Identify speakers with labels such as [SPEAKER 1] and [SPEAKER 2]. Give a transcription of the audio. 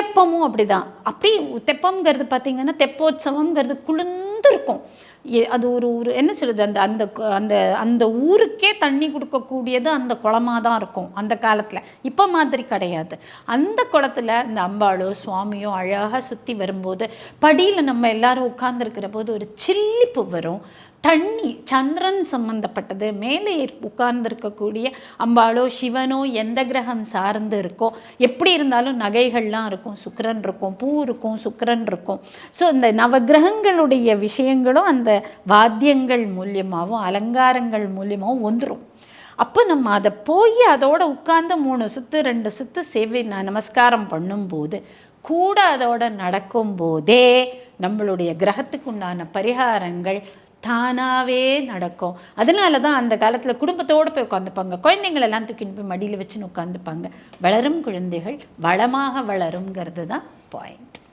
[SPEAKER 1] தெப்பமும் அப்படிதான். அப்படி தெப்பம்ங்கிறது பார்த்தீங்கன்னா தெப்போற்சவம்ங்கிறது குளிர்ந்து இருக்கும். அது ஒரு ஒரு என்ன சொல்கிறது, அந்த அந்த அந்த அந்த ஊருக்கே தண்ணி கொடுக்கக்கூடியது அந்த குளமாக தான் இருக்கும் அந்த காலத்தில். இப்போ மாதிரி கிடையாது. அந்த குளத்தில் இந்த அம்பாளோ சுவாமியோ அழகாக சுற்றி வரும்போது படியில் நம்ம எல்லாரும் உட்கார்ந்துருக்கிற போது ஒரு சில்லிப்பு வரும். தண்ணி சந்திரன் சம்பந்தப்பட்டது. மேலே உட்கார்ந்துருக்கக்கூடிய அம்பாளோ சிவனோ எந்த கிரகம் சார்ந்து இருக்கோ, எப்படி இருந்தாலும் நகைகள்லாம் இருக்கும், சுக்கிரன் இருக்கும், பூ இருக்கும், சுக்கிரன் இருக்கும். ஸோ இந்த நவகிரகங்களுடைய விஷயங்களும் அந்த வாத்தியங்கள் மூலியமாகவும் அலங்காரங்கள் மூலியமாகவும் வந்துடும். அப்போ நம்ம அதை போய் அதோட உட்கார்ந்து 3 சுற்று 2 சுற்று சேவை நமஸ்காரம் பண்ணும்போது கூட அதோட நடக்கும்போதே நம்மளுடைய கிரகத்துக்கு உண்டான பரிகாரங்கள் தானாகவே நடக்கும். அதனால தான் அந்த காலத்தில் குடும்பத்தோடு போய் உட்காந்துப்பாங்க. குழந்தைங்களெல்லாம் தூக்கிட்டு போய் மடியில் வச்சுன்னு உட்காந்துப்பாங்க. வளரும் குழந்தைகள் வளமாக வளருங்கிறது தான் பாயிண்ட்.